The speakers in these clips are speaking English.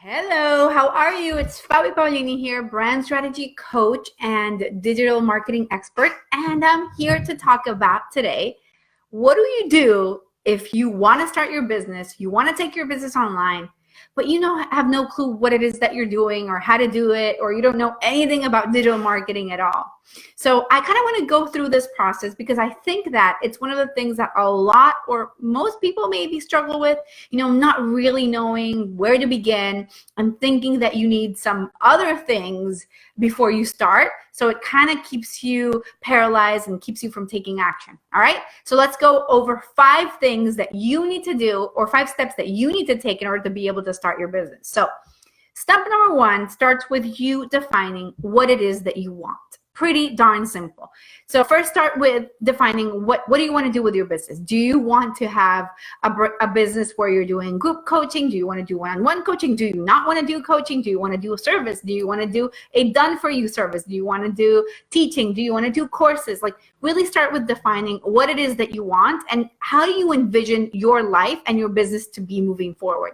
Hello, how are you? It's Fabi Paulini here, brand strategy coach and digital marketing expert. And I'm here to talk about today, what do you do if you want to start your business, you want to take your business online, but you have no clue what it is that you're doing or how to do it, or you don't know anything about digital marketing at all. So I kind of want to go through this process because I think that it's one of the things that a lot or most people maybe struggle with, not really knowing where to begin and thinking that you need some other things before you start. So it kind of keeps you paralyzed and keeps you from taking action. All right. So let's go over 5 things that you need to do, or 5 steps that you need to take in order to be able to start your business. So step number 1 starts with you defining what it is that you want. Pretty darn simple. So first start with defining what do you want to do with your business? Do you want to have a business where you're doing group coaching? Do you want to do one-on-one coaching? Do you not want to do coaching? Do you want to do a service? Do you want to do a done-for-you service? Do you want to do teaching? Do you want to do courses? Like, really start with defining what it is that you want and how do you envision your life and your business to be moving forward.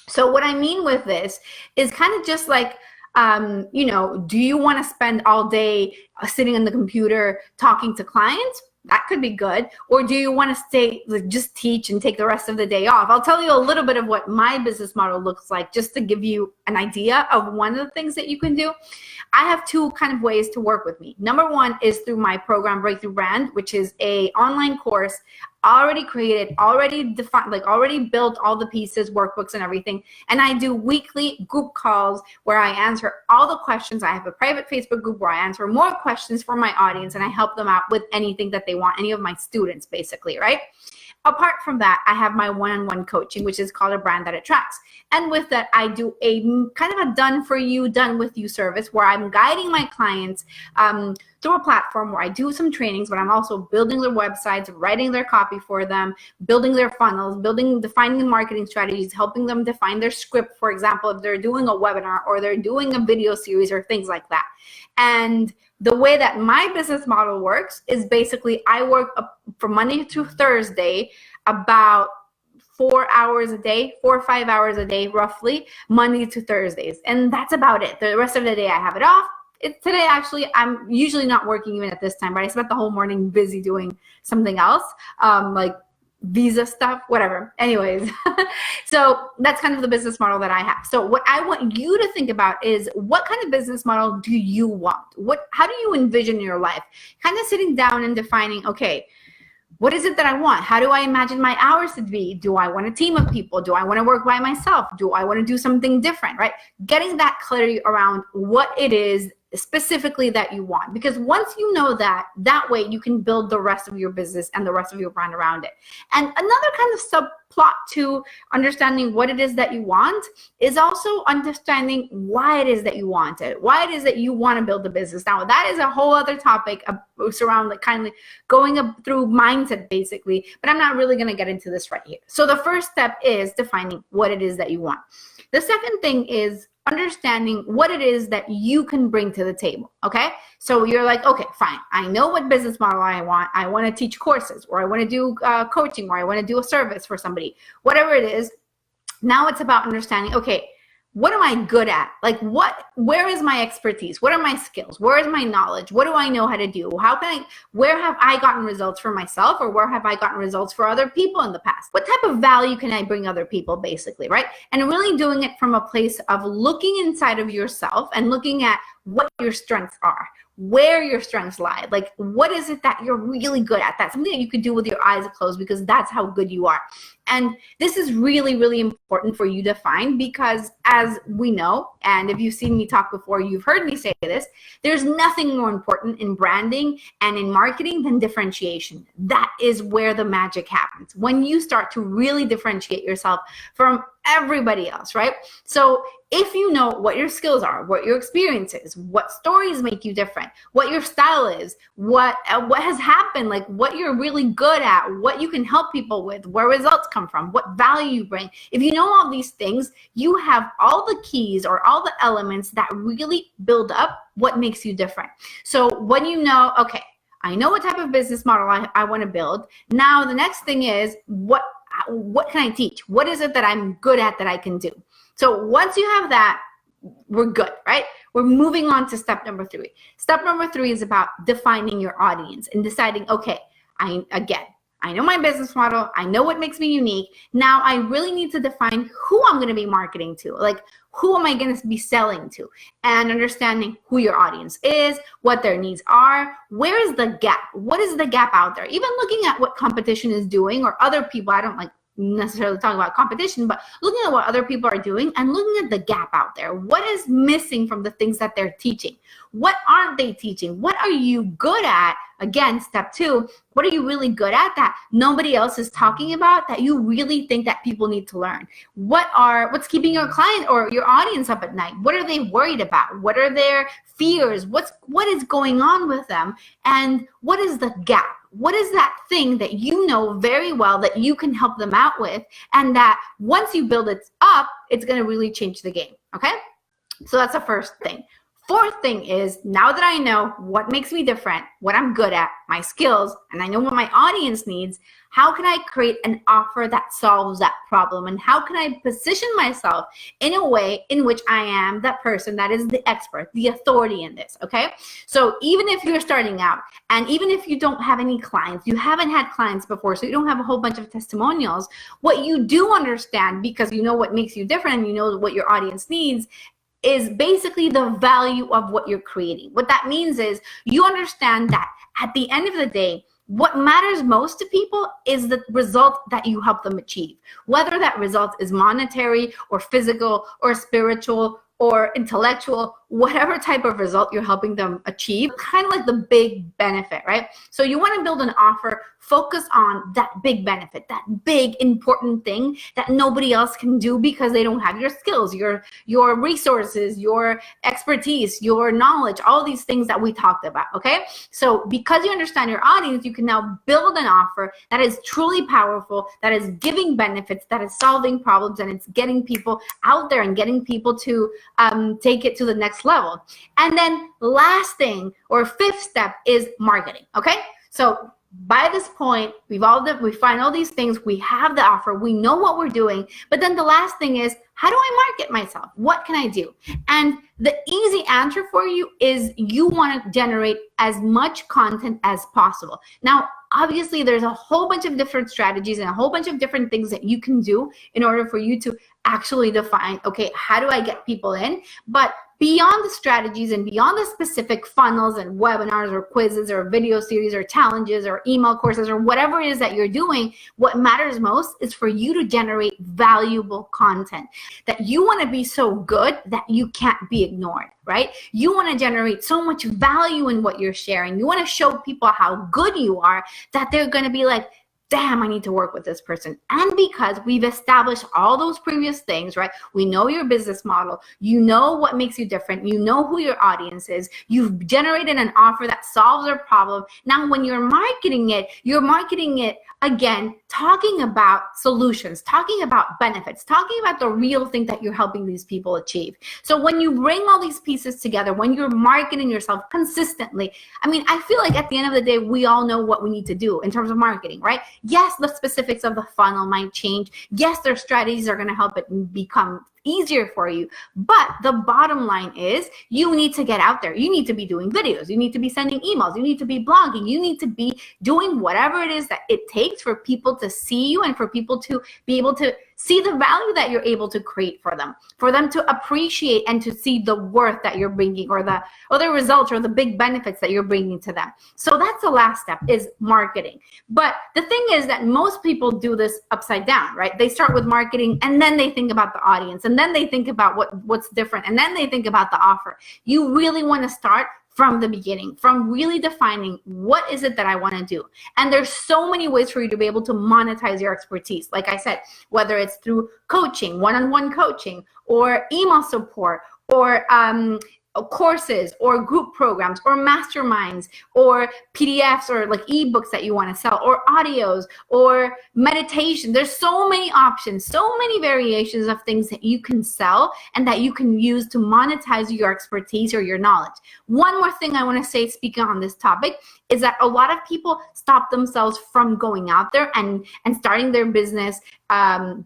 So what I mean with this is kind of just like, do you want to spend all day sitting on the computer talking to clients? That could be good. Or do you want to just teach and take the rest of the day off? I'll tell you a little bit of what my business model looks like, just to give you an idea of one of the things that you can do. I have 2 kind of ways to work with me. Number 1 is through my program Breakthrough Brand, which is an online course already created, already defined, like already built all the pieces, workbooks and everything. And I do weekly group calls where I answer all the questions. I have a private Facebook group where I answer more questions for my audience and I help them out with anything that they want, any of my students basically, right? Apart from that, I have my one-on-one coaching, which is called A Brand That Attracts. And with that, I do a kind of a done-for-you, done-with-you service where I'm guiding my clients through a platform where I do some trainings, but I'm also building their websites, writing their copy for them, building their funnels, defining the marketing strategies, helping them define their script, for example, if they're doing a webinar or they're doing a video series or things like that. And the way that my business model works is basically I work from Monday through Thursday about 4 hours a day, 4 or 5 hours a day, roughly, Monday to Thursdays. And that's about it. The rest of the day I have it off. Today, actually, I'm usually not working even at this time, but I spent the whole morning busy doing something else, like visa stuff, whatever. Anyways, so that's kind of the business model that I have. So what I want you to think about is, what kind of business model do you want? How do you envision your life? Kind of sitting down and defining, okay, what is it that I want? How do I imagine my hours to be? Do I want a team of people? Do I want to work by myself? Do I want to do something different, right? Getting that clarity around what it is specifically that you want, because once you know that way you can build the rest of your business and the rest of your brand around it. And another kind of subplot to understanding what it is that you want is also understanding why it is that you want it, why it is that you want to build a business. Now that is a whole other topic around like kind of going up through mindset basically, but I'm not really going to get into this right here. So the first step is defining what it is that you want. The second thing is understanding what it is that you can bring to the table, okay? So you're like, okay, fine. I know what business model I want. I want to teach courses, or I want to do coaching, or I want to do a service for somebody, whatever it is. Now it's about understanding, okay, what am I good at? Like where is my expertise? What are my skills? Where is my knowledge? What do I know how to do? Where have I gotten results for myself, or where have I gotten results for other people in the past? What type of value can I bring other people basically, right? And really doing it from a place of looking inside of yourself and looking at what your strengths are, where your strengths lie. Like, what is it that you're really good at? That's something that you could do with your eyes closed, because that's how good you are. And this is really, really important for you to find, because as we know, and if you've seen me talk before, you've heard me say this, there's nothing more important in branding and in marketing than differentiation. That is where the magic happens, when you start to really differentiate yourself from everybody else, right? So if you know what your skills are, what your experience is, what stories make you different, what your style is, what has happened, like what you're really good at, what you can help people with, where results come from, what value you bring. If you know all these things, you have all the keys or all the elements that really build up what makes you different. So when you know, okay, I know what type of business model I want to build. Now the next thing is, what can I teach? What is it that I'm good at that I can do? So once you have that, we're good, right? We're moving on to step number 3. Step number 3 is about defining your audience and deciding, okay, I know my business model. I know what makes me unique. Now I really need to define who I'm going to be marketing to. Like, who am I going to be selling to? And understanding who your audience is, what their needs are, where is the gap? What is the gap out there? Even looking at what competition is doing or other people, I don't like necessarily talk about competition, but looking at what other people are doing and looking at the gap out there. What is missing from the things that they're teaching? What aren't they teaching? What are you good at? Again, step 2, what are you really good at that nobody else is talking about that you really think that people need to learn? What's keeping your client or your audience up at night? What are they worried about? What are their fears? What is going on with them? And what is the gap? What is that thing that you know very well that you can help them out with, and that once you build it up, it's going to really change the game, okay? So that's the first thing. Fourth thing is, now that I know what makes me different, what I'm good at, my skills, and I know what my audience needs, how can I create an offer that solves that problem? And how can I position myself in a way in which I am that person that is the expert, the authority in this, okay? So even if you're starting out, and even if you don't have any clients, you haven't had clients before, so you don't have a whole bunch of testimonials, what you do understand, because you know what makes you different and you know what your audience needs, is basically the value of what you're creating. What that means is you understand that at the end of the day, what matters most to people is the result that you help them achieve. Whether that result is monetary or physical or spiritual or intellectual, whatever type of result you're helping them achieve, kind of like the big benefit, right? So you want to build an offer, focus on that big benefit, that big important thing that nobody else can do because they don't have your skills, your resources, your expertise, your knowledge, all these things that we talked about, okay? So because you understand your audience, you can now build an offer that is truly powerful, that is giving benefits, that is solving problems, and it's getting people out there and getting people to take it to the next level. And then last thing, or fifth step, is marketing, okay? So by this point, we find all these things, we have the offer, we know what we're doing, but then the last thing is, how do I market myself? What can I do? And the easy answer for you is you want to generate as much content as possible. Now, obviously, there's a whole bunch of different strategies and a whole bunch of different things that you can do in order for you to actually define, okay, how do I get people in? But beyond the strategies and beyond the specific funnels and webinars or quizzes or video series or challenges or email courses or whatever it is that you're doing, what matters most is for you to generate valuable content that you want to be so good that you can't be ignored, right? You want to generate so much value in what you're sharing. You want to show people how good you are that they're going to be like, damn, I need to work with this person. And because we've established all those previous things, right? We know your business model. You know what makes you different. You know who your audience is. You've generated an offer that solves their problem. Now, when you're marketing it, again, talking about solutions, talking about benefits, talking about the real thing that you're helping these people achieve. So when you bring all these pieces together, when you're marketing yourself consistently, I mean, I feel like at the end of the day, we all know what we need to do in terms of marketing, right? Yes, the specifics of the funnel might change. Yes, their strategies are going to help it become easier for you. But the bottom line is you need to get out there. You need to be doing videos. You need to be sending emails. You need to be blogging. You need to be doing whatever it is that it takes for people to see you and for people to be able to see the value that you're able to create for them to appreciate and to see the worth that you're bringing or the results or the big benefits that you're bringing to them. So that's the last step, is marketing. But the thing is that most people do this upside down, right? They start with marketing and then they think about the audience and then they think about what's different and then they think about the offer. You really want to start from the beginning, from really defining what is it that I want to do. And there's so many ways for you to be able to monetize your expertise. Like I said, whether it's through coaching, one-on-one coaching, or email support, or courses or group programs or masterminds or PDFs or like ebooks that you want to sell or audios or meditation. There's so many options, so many variations of things that you can sell and that you can use to monetize your expertise or your knowledge. One more thing I want to say, speaking on this topic, is that a lot of people stop themselves from going out there and starting their business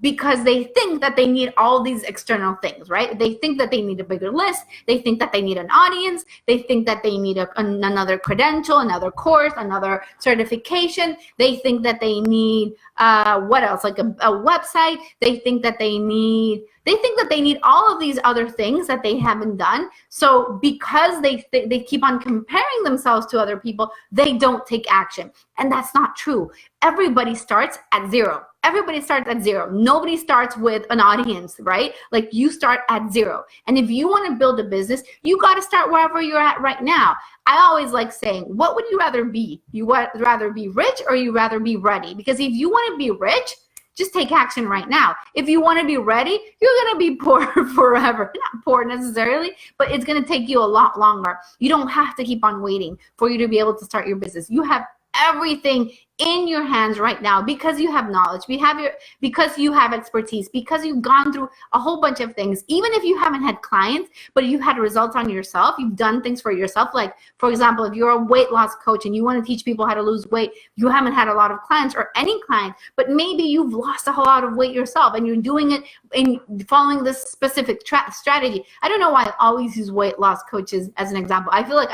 because they think that they need all these external things, right? They think that they need a bigger list. They think that they need an audience. They think that they need another credential, another course, another certification. They think that they need what else? Like a website. They think that they need all of these other things that they haven't done. So because they keep on comparing themselves to other people, they don't take action. And that's not true. Everybody starts at zero. Everybody starts at zero. Nobody starts with an audience, right? Like you start at zero. And if you want to build a business, you got to start wherever you're at right now. I always like saying, what would you rather be? You would rather be rich or you rather be ready? Because if you want to be rich, just take action right now. If you want to be ready, you're going to be poor forever. Not poor necessarily, but it's going to take you a lot longer. You don't have to keep on waiting for you to be able to start your business. You have everything in your hands right now because you have knowledge, because you have expertise, because you've gone through a whole bunch of things. Even if you haven't had clients, but you've had results on yourself, you've done things for yourself. Like, for example, if you're a weight loss coach and you want to teach people how to lose weight, you haven't had a lot of clients or any clients, but maybe you've lost a whole lot of weight yourself and you're doing it and following this specific strategy. I don't know why I always use weight loss coaches as an example. I feel like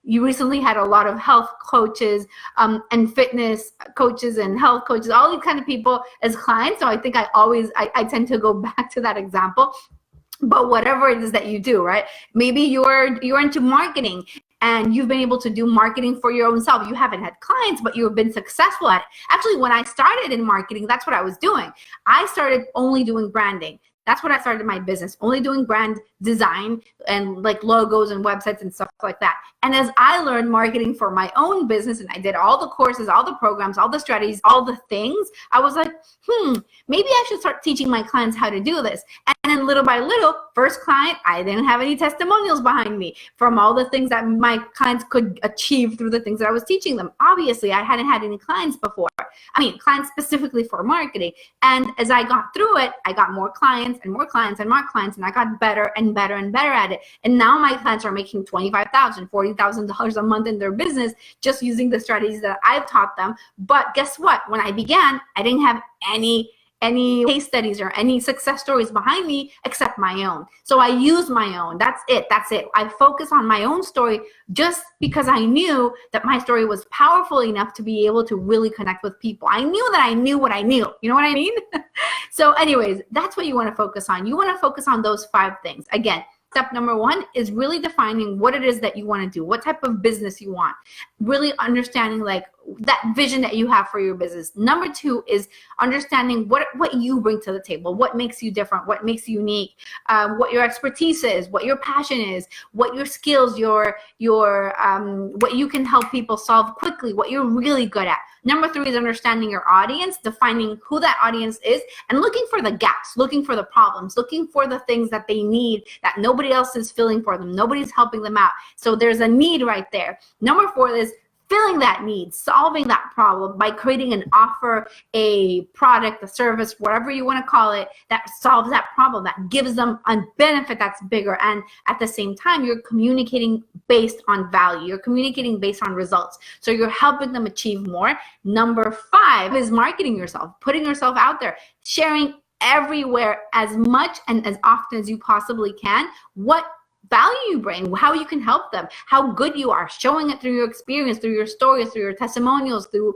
you recently had a lot of health coaches and fitness coaches and health coaches, all these kind of people as clients. So I think I tend to go back to that example. But whatever it is that you do, right? Maybe you're into marketing and you've been able to do marketing for your own self. You haven't had clients, but you've been successful at it. Actually, when I started in marketing, that's what I was doing. I started only doing branding. That's when I started my business, only doing brand design and like logos and websites and stuff like that. And as I learned marketing for my own business and I did all the courses, all the programs, all the strategies, all the things, I was like, maybe I should start teaching my clients how to do this. And then little by little, first client, I didn't have any testimonials behind me from all the things that my clients could achieve through the things that I was teaching them. Obviously, I hadn't had any clients before. I mean, clients specifically for marketing. And as I got through it, I got more clients and more clients and more clients, and I got better and better and better at it. And now my clients are making $25,000, $40,000 a month in their business just using the strategies that I've taught them. But guess what? When I began, I didn't have any case studies or any success stories behind me except my own. So I use my own. That's it. I focus on my own story just because I knew that my story was powerful enough to be able to really connect with people. I knew that I knew what I knew. You know what I mean? So anyways, that's what you want to focus on. You want to focus on those 5 things. Again, step number 1 is really defining what it is that you want to do, what type of business you want, really understanding like that vision that you have for your business. Number 2 is understanding what you bring to the table, what makes you different, what makes you unique, what your expertise is, what your passion is, what your skills, what you can help people solve quickly, what you're really good at. Number 3 is understanding your audience, defining who that audience is, and looking for the gaps, looking for the problems, looking for the things that they need that nobody else is filling for them. Nobody's helping them out. So there's a need right there. Number 4 is filling that need, solving that problem by creating an offer, a product, a service, whatever you want to call it, that solves that problem, that gives them a benefit that's bigger. And at the same time, you're communicating based on value. You're communicating based on results. So you're helping them achieve more. Number 5 is marketing yourself, putting yourself out there, sharing everywhere as much and as often as you possibly can what value you bring, how you can help them, how good you are, showing it through your experience, through your stories, through your testimonials, through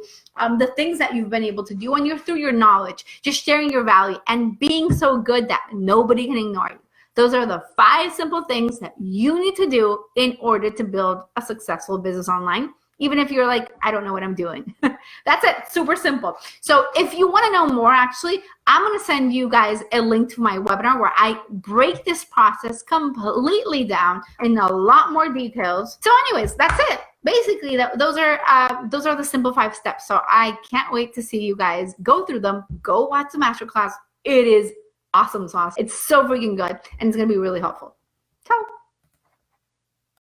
the things that you've been able to do, and through your knowledge, just sharing your value and being so good that nobody can ignore you. Those are the 5 simple things that you need to do in order to build a successful business online. Even if you're like, I don't know what I'm doing. That's it. Super simple. So if you want to know more, actually, I'm going to send you guys a link to my webinar where I break this process completely down in a lot more details. So anyways, that's it. Basically, those are the simple 5 steps. So I can't wait to see you guys go through them. Go watch the masterclass. It is awesome sauce. It's so freaking good, and it's going to be really helpful. Ciao.